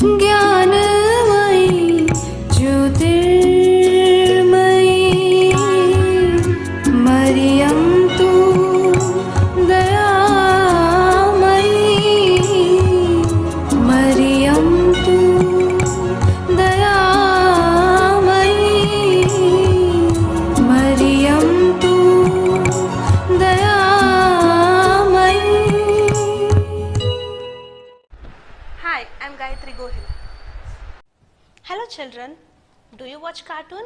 ज्ञानमयी ज्योतिर्मयी मरियं तु दयामयी मरियं तु दयामयी मरियं तु दयामयी. Hi, I'm Gayatri Gohil. Hello children, do you watch cartoon?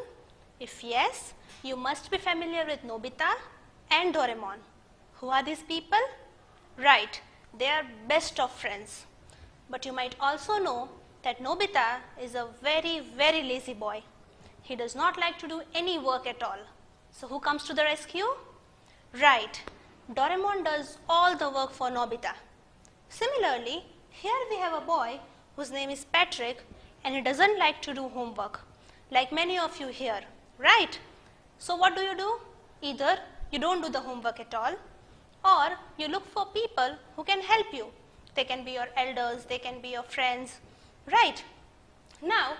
If yes, you must be familiar with Nobita and Doraemon. Who are these people? Right, they are best of friends. But you might also know that Nobita is a very, very lazy boy. He does not like to do any work at all. So who comes to the rescue? Right, Doraemon does all the work for Nobita. Similarly, here we have a boy whose name is Patrick and he doesn't like to do homework, like many of you here, right? So what do? Either you don't do the homework at all, or you look for people who can help you. They can be your elders, they can be your friends, right? Now,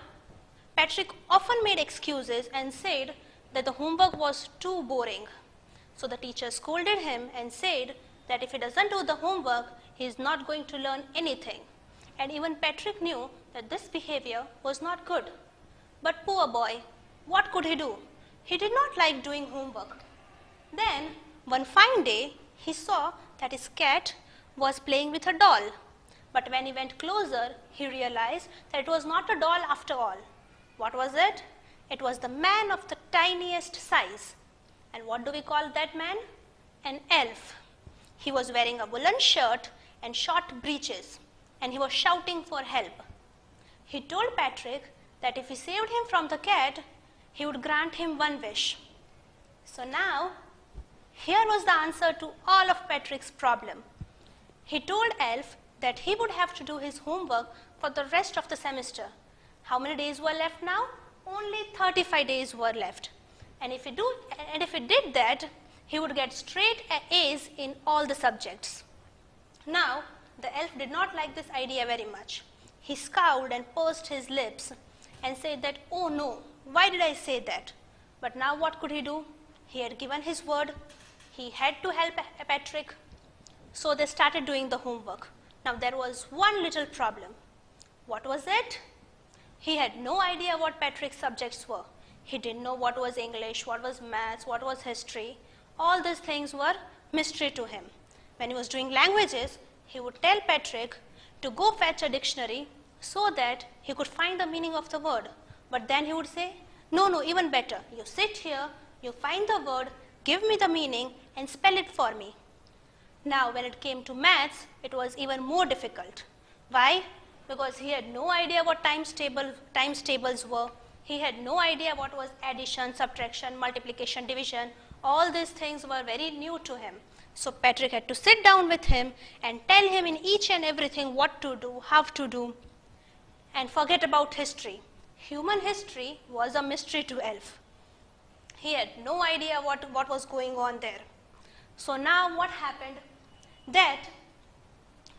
Patrick often made excuses and said that the homework was too boring. So the teacher scolded him and said that if he doesn't do the homework, he is not going to learn anything. And even Patrick knew that this behavior was not good. But poor boy, what could he do? He did not like doing homework. Then, one fine day, he saw that his cat was playing with a doll. But when he went closer, he realized that it was not a doll after all. What was it? It was the man of the tiniest size. And what do we call that man? An elf. He was wearing a woolen shirt and short breeches, and he was shouting for help. He told Patrick that if he saved him from the cat, he would grant him one wish. So now, here was the answer to all of Patrick's problem. He told Elf that he would have to do his homework for the rest of the semester. How many days were left now? Only 35 days were left. And if he did that, he would get straight A's in all the subjects. Now, the elf did not like this idea very much. He scowled and pursed his lips and said that, oh no, why did I say that? But now what could he do? He had given his word. He had to help Patrick. So they started doing the homework. Now there was one little problem. What was it? He had no idea what Patrick's subjects were. He didn't know what was English, what was maths, what was history. All these things were mystery to him. When he was doing languages, he would tell Patrick to go fetch a dictionary so that he could find the meaning of the word. But then he would say, no, even better. You sit here, you find the word, give me the meaning and spell it for me. Now, when it came to maths, it was even more difficult. Why? Because he had no idea what times tables were. He had no idea what was addition, subtraction, multiplication, division. All these things were very new to him. So Patrick had to sit down with him and tell him in each and everything what to do, how to do, and forget about history. Human history was a mystery to Elf. He had no idea what was going on there. So now what happened? That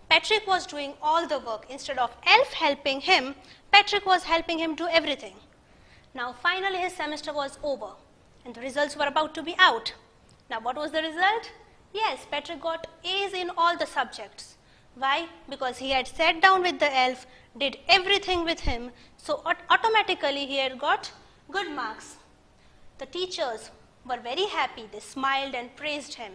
Patrick was doing all the work. Instead of Elf helping him, Patrick was helping him do everything. Now finally his semester was over and the results were about to be out. Now what was the result? Yes, Patrick got A's in all the subjects. Why? Because he had sat down with the elf, did everything with him, so automatically he had got good marks. The teachers were very happy. They smiled and praised him.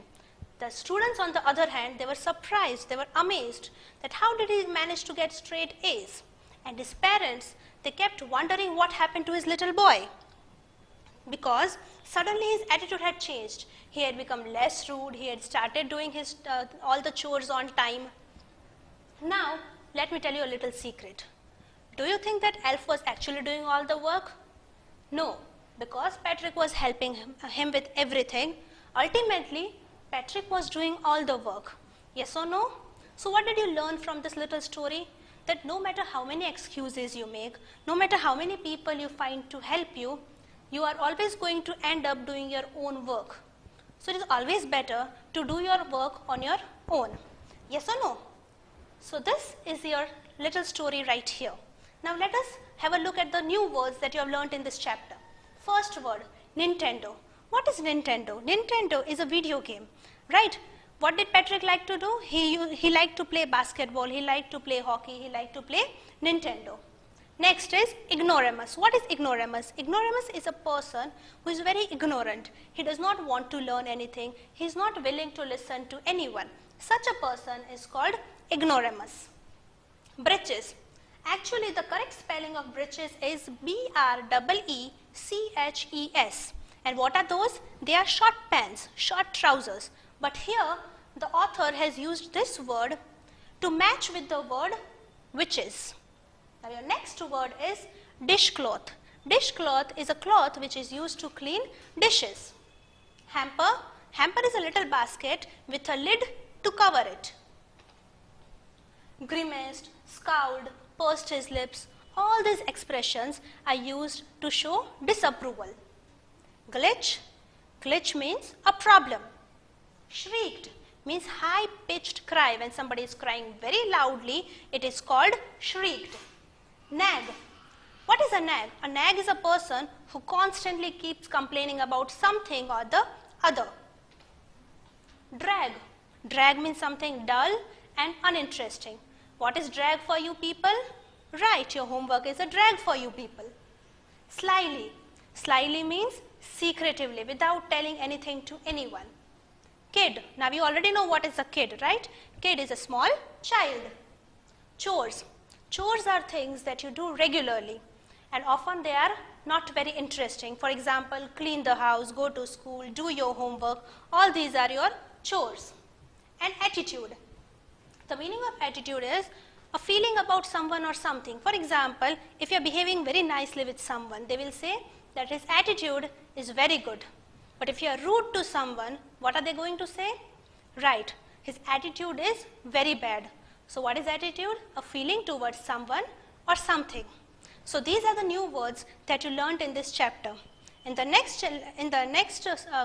The students, on the other hand, they were surprised, they were amazed that how did he manage to get straight A's? And his parents, they kept wondering what happened to his little boy. Because suddenly his attitude had changed. He had become less rude. He had started doing his all the chores on time. Now, let me tell you a little secret. Do you think that Elf was actually doing all the work? No, because Patrick was helping him with everything. Ultimately, Patrick was doing all the work. Yes or no? So what did you learn from this little story? That no matter how many excuses you make, no matter how many people you find to help you, you are always going to end up doing your own work. So it is always better to do your work on your own. Yes or no? So this is your little story right here. Now let us have a look at the new words that you have learnt in this chapter. First word, Nintendo. What is Nintendo? Nintendo is a video game, right? What did Patrick like to do? He liked to play basketball, he liked to play hockey, he liked to play Nintendo. Next is ignoramus. What is ignoramus? Ignoramus is a person who is very ignorant. He does not want to learn anything. He is not willing to listen to anyone. Such a person is called ignoramus. Breeches. Actually, the correct spelling of breeches is B-R-E-E-C-H-E-S. And what are those? They are short pants, short trousers. But here, the author has used this word to match with the word witches. Now your next word is dishcloth. Dishcloth is a cloth which is used to clean dishes. Hamper. Hamper is a little basket with a lid to cover it. Grimaced, scowled, pursed his lips. All these expressions are used to show disapproval. Glitch. Glitch means a problem. Shrieked means high-pitched cry. When somebody is crying very loudly, it is called shrieked. Nag. What is a nag? A nag is a person who constantly keeps complaining about something or the other. Drag. Drag means something dull and uninteresting. What is drag for you people? Right, your homework is a drag for you people. Slyly. Slyly means secretively, without telling anything to anyone. Kid. Now you already know what is a kid, right? Kid is a small child. Chores. Chores are things that you do regularly and often they are not very interesting. For example, clean the house, go to school, do your homework. All these are your chores. And attitude. The meaning of attitude is a feeling about someone or something. For example, if you are behaving very nicely with someone, they will say that his attitude is very good. But if you are rude to someone, what are they going to say? Right, his attitude is very bad. So what is attitude? A feeling towards someone or something. So these are the new words that you learnt in this chapter. In the next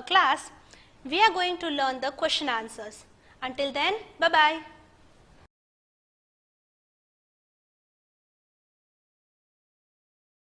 class, we are going to learn the question answers. Until then, bye-bye.